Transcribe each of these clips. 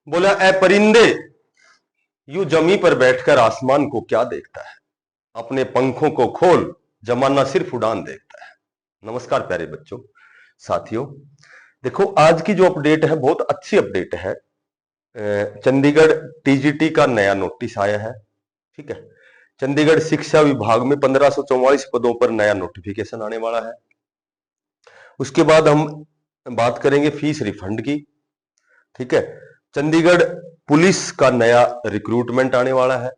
बोला, ए परिंदे, यूं जमी पर बैठकर आसमान को क्या देखता है। अपने पंखों को खोल, जमाना सिर्फ उड़ान देखता है। नमस्कार प्यारे बच्चों, साथियों। देखो, आज की जो अपडेट है बहुत अच्छी अपडेट है। चंडीगढ़ टीजीटी का नया नोटिस आया है। ठीक है, चंडीगढ़ शिक्षा विभाग में 1544 पदों पर नया नोटिफिकेशन आने वाला है। उसके बाद हम बात करेंगे फीस रिफंड की। ठीक है, चंडीगढ़ पुलिस का नया रिक्रूटमेंट आने वाला है।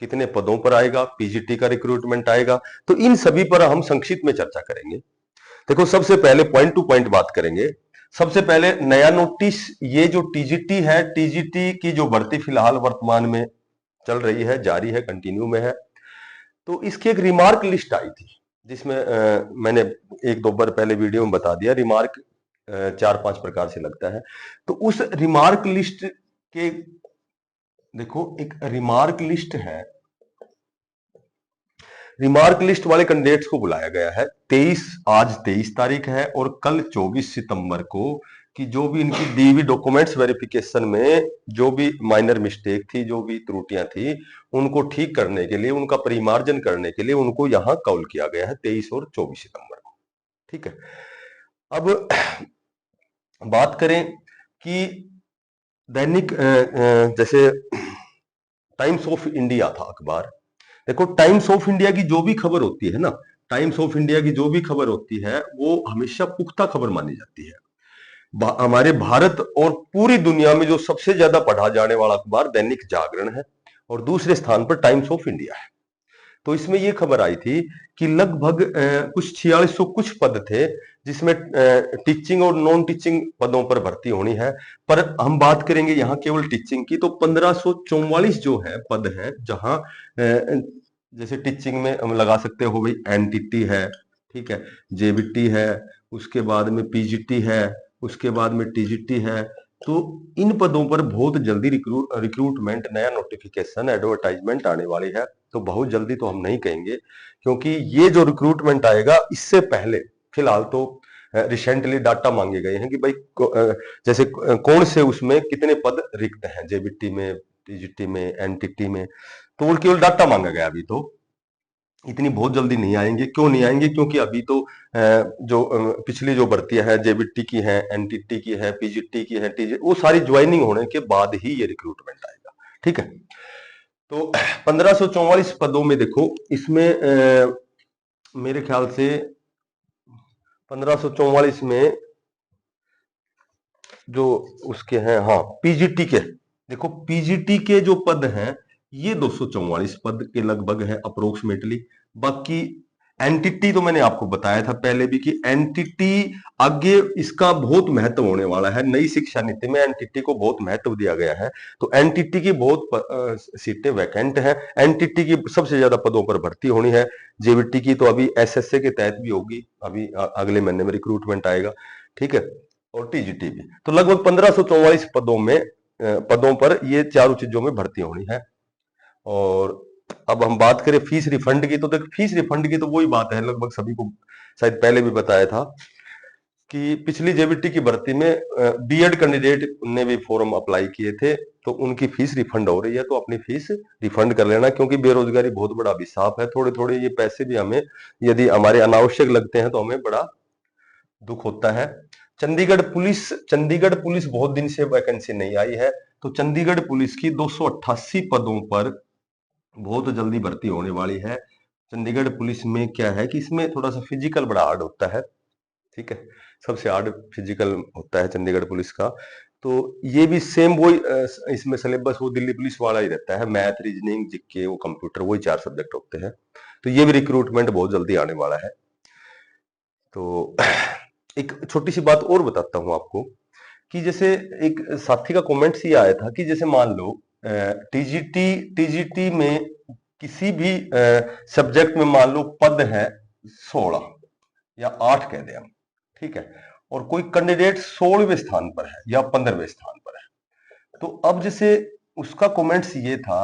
कितने पदों पर आएगा, पीजीटी का रिक्रूटमेंट आएगा, तो इन सभी पर हम संक्षिप्त में चर्चा करेंगे। देखो, सबसे पहले पॉइंट टू पॉइंट बात करेंगे। सबसे पहले नया नोटिस, ये जो टीजीटी है, टीजीटी की जो भर्ती फिलहाल वर्तमान में चल रही है, जारी है, कंटिन्यू में है। तो इसकी एक रिमार्क लिस्ट आई थी, जिसमें मैंने एक दो बार पहले वीडियो में बता दिया, रिमार्क 4-5 प्रकार से लगता है। तो उस रिमार्क लिस्ट के, देखो एक रिमार्क लिस्ट है, रिमार्क लिस्ट वाले कैंडिडेट्स को बुलाया गया है। आज 23 तारीख है और कल 24 सितंबर को, कि जो भी इनकी दी हुई डॉक्यूमेंट्स वेरिफिकेशन में जो भी माइनर मिस्टेक थी, जो भी त्रुटियां थी, उनको ठीक करने के लिए, उनका परिमार्जन करने के लिए उनको यहां कॉल किया गया है 23 और 24 सितंबर को। ठीक है, अब बात करें कि दैनिक जैसे टाइम्स ऑफ इंडिया था अखबार। देखो, टाइम्स ऑफ इंडिया की जो भी खबर होती है ना, टाइम्स ऑफ इंडिया की जो भी खबर होती है वो हमेशा पुख्ता खबर मानी जाती है। हमारे भारत और पूरी दुनिया में जो सबसे ज्यादा पढ़ा जाने वाला अखबार दैनिक जागरण है और दूसरे स्थान पर टाइम्स ऑफ इंडिया है। तो इसमें यह खबर आई थी कि लगभग कुछ 4600 कुछ पद थे, जिसमें टीचिंग और नॉन टीचिंग पदों पर भर्ती होनी है। पर हम बात करेंगे यहाँ केवल टीचिंग की, तो 1544 जो है पद है, जहां जैसे टीचिंग में हम लगा सकते हो भाई, एनटीटी है, ठीक है, जेबीटी है, उसके बाद में पीजीटी है, उसके बाद में टीजीटी है। तो इन पदों पर बहुत जल्दी रिक्रूटमेंट, नया नोटिफिकेशन, एडवर्टाइजमेंट आने वाली है। तो बहुत जल्दी तो हम नहीं कहेंगे, क्योंकि ये जो रिक्रूटमेंट आएगा, इससे पहले फिलहाल तो रिसेंटली डाटा मांगे गए हैं कि भाई जैसे कौन से उसमें कितने पद रिक्त हैं, जेबीटी में, टीजीटी में, एनटीटी में। तो केवल डाटा मांगा गया। अभी तो इतनी बहुत जल्दी नहीं आएंगे। क्यों नहीं आएंगे? क्योंकि अभी तो जो पिछली जो भर्तियां हैं, जेबीटी की है, एनटीटी की है, पीजीटी की है, टीजी, वो सारी ज्वाइनिंग होने के बाद ही ये रिक्रूटमेंट आएगा। ठीक है, तो 1544 पदों में देखो, इसमें मेरे ख्याल से 1544 में जो उसके हैं, हाँ, पीजीटी के, देखो पीजीटी के जो पद हैं, ये 244 पद के लगभग है अप्रोक्सीमेटली। बाकी एनटीटी तो मैंने आपको बताया था पहले भी कि एनटीटी आगे इसका बहुत महत्व होने वाला है। नई शिक्षा नीति में एनटीटी को बहुत महत्व दिया गया है। तो एनटीटी की बहुत सीटें वैकेंट हैं। एनटीटी की सबसे ज्यादा पदों पर भर्ती होनी है। जेबीटी की तो अभी एसएसए के तहत भी होगी, अभी अगले महीने में रिक्रूटमेंट आएगा। ठीक है, और टीजीटी भी। तो लगभग 1544 पदों पर ये चारों चीजों में भर्ती होनी है। और अब हम बात करें फीस रिफंड की, तो देख, फीस रिफंड की तो वही बात है, लगभग सभी को शायद पहले भी बताया था कि पिछली जेबीटी की भर्ती में बीएड कैंडिडेट ने भी फॉर्म अप्लाई किए थे, तो उनकी फीस रिफंड हो रही है। तो अपनी फीस रिफंड कर लेना, क्योंकि बेरोजगारी बहुत बड़ा अभिशाप है। थोड़े थोड़े ये पैसे भी हमें यदि हमारे अनावश्यक लगते हैं तो हमें बड़ा दुख होता है। चंडीगढ़ पुलिस बहुत दिन से वैकेंसी नहीं आई है, तो चंडीगढ़ पुलिस की 288 पदों पर बहुत जल्दी भर्ती होने वाली है। चंडीगढ़ पुलिस में क्या है कि इसमें थोड़ा सा फिजिकल बड़ा हार्ड होता है। ठीक है, सबसे हार्ड फिजिकल होता है चंडीगढ़ पुलिस का। तो ये भी सेम वही, इसमें सिलेबस वो दिल्ली पुलिस वाला ही रहता है, मैथ, रीजनिंग, जीके, वो कंप्यूटर, वही 4 सब्जेक्ट होते हैं। तो ये भी रिक्रूटमेंट बहुत जल्दी आने वाला है। तो एक छोटी सी बात और बताता हूं आपको, कि जैसे एक साथी का कमेंट्स ये आया था कि जैसे मान लो टीजीटी में किसी भी सब्जेक्ट में मान लो पद है 16 या 8 कह दें हम, ठीक है, और कोई कैंडिडेट 16वें स्थान पर है या 15वें स्थान पर है। तो अब जैसे उसका कमेंट्स ये था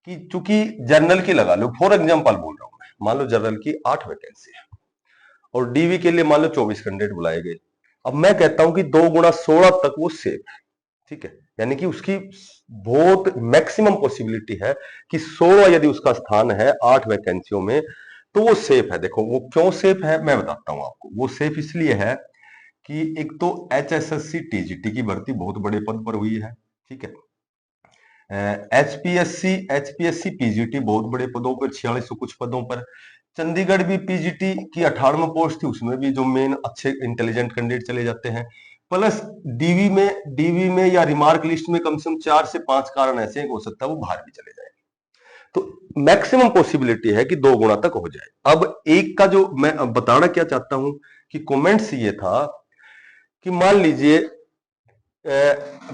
कि चूंकि जर्नल की लगा लो, फॉर एग्जाम्पल बोल रहा हूं मैं, मान लो जर्नल की 8 वैकेंसी है और डीवी के लिए मान लो 24 कैंडिडेट बुलाए गए। अब मैं कहता हूं कि 2 गुणा 16 तक वो सेफ है। ठीक है, यानी कि उसकी बहुत मैक्सिमम पॉसिबिलिटी है कि 16 यदि उसका स्थान है 8 वैकेंसियों में, तो वो सेफ है। देखो वो क्यों सेफ है मैं बताता हूं आपको। वो सेफ इसलिए है कि एक तो HSSC TGT की भर्ती बहुत बड़े पद पर हुई है, ठीक है। HPSC PGT बहुत बड़े पदों पर, 4600 कुछ पदों पर। चंडीगढ़ भी PGT की 18 पोस्ट थी, उसमें भी जो मेन अच्छे इंटेलिजेंट कैंडिडेट चले जाते हैं। प्लस डीवी में या रिमार्क लिस्ट में कम से कम 4 से 5 कारण ऐसे हैं, हो सकता है वो बाहर भी चले जाए। तो मैक्सिमम पॉसिबिलिटी है कि 2 गुना तक हो जाए। अब एक का जो मैं बताना क्या चाहता हूं कि कमेंट्स ये था कि मान लीजिए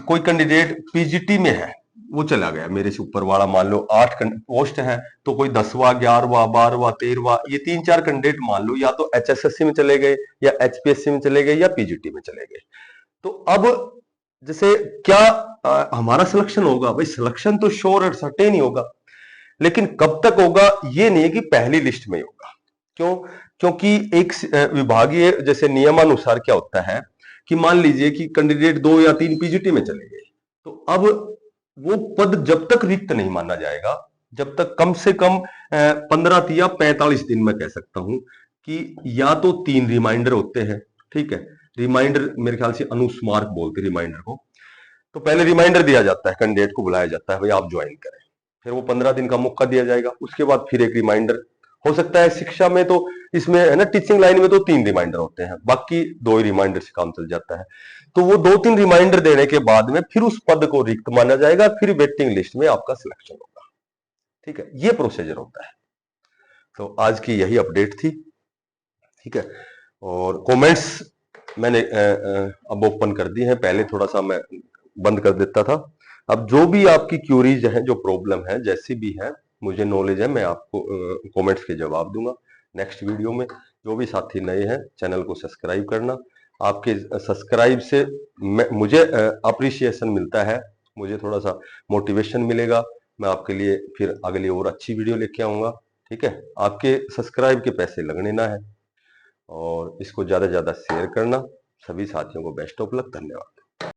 कोई कैंडिडेट पीजीटी में है, वो चला गया मेरे से ऊपर वाला, मान लो 8 पोस्ट है, तो कोई 10वां 11वां 12वां 13वां, ये 3-4 कैंडिडेट मान लो या तो HSSC में चले गए या HPSC में चले गए या पीजीटी में चले गए। तो अब जैसे क्या हमारा सिलेक्शन होगा? भाई सिलेक्शन तो श्योर और सर्टेन ही होगा, लेकिन कब तक होगा ये नहीं है कि पहली लिस्ट में ही होगा। क्यों? क्योंकि एक विभागीय जैसे नियमानुसार क्या होता है कि मान लीजिए कि कैंडिडेट 2 या 3 पीजीटी में चले गए, तो अब वो पद जब तक रिक्त नहीं माना जाएगा, जब तक कम से कम 15 या 45 दिन में कह सकता हूं कि या तो 3 रिमाइंडर होते हैं, ठीक है। रिमाइंडर मेरे ख्याल से अनुस्मारक बोलते रिमाइंडर को। तो पहले रिमाइंडर दिया जाता है, कैंडिडेट को बुलाया जाता है, भाई आप ज्वाइन करें। फिर वो 15 दिन का मौका दिया जाएगा, उसके बाद फिर एक रिमाइंडर हो सकता है। शिक्षा में तो इसमें है ना, टीचिंग लाइन में तो 3 रिमाइंडर होते हैं, बाकी 2 ही रिमाइंडर से काम चल जाता है। तो वो 2-3 रिमाइंडर देने के बाद में फिर उस पद को रिक्त माना जाएगा, फिर वेटिंग लिस्ट में आपका सिलेक्शन होगा, ठीक है। ये प्रोसीजर होता है। तो आज की यही अपडेट थी, ठीक है। और कमेंट्स मैंने अब ओपन कर दी है, पहले थोड़ा सा मैं बंद कर देता था। अब जो भी आपकी क्यूरीज है, जो प्रॉब्लम है, जैसी भी है, मुझे नॉलेज है, मैं आपको कमेंट्स के जवाब दूंगा नेक्स्ट वीडियो में। जो भी साथी नए हैं, चैनल को सब्सक्राइब करना। आपके सब्सक्राइब से मुझे अप्रिसिएशन मिलता है, मुझे थोड़ा सा मोटिवेशन मिलेगा, मैं आपके लिए फिर अगली और अच्छी वीडियो लेके आऊंगा, ठीक है। आपके सब्सक्राइब के पैसे लगने ना है, और इसको ज्यादा से ज्यादा शेयर करना। सभी साथियों को बेस्ट ऑफ लक, धन्यवाद।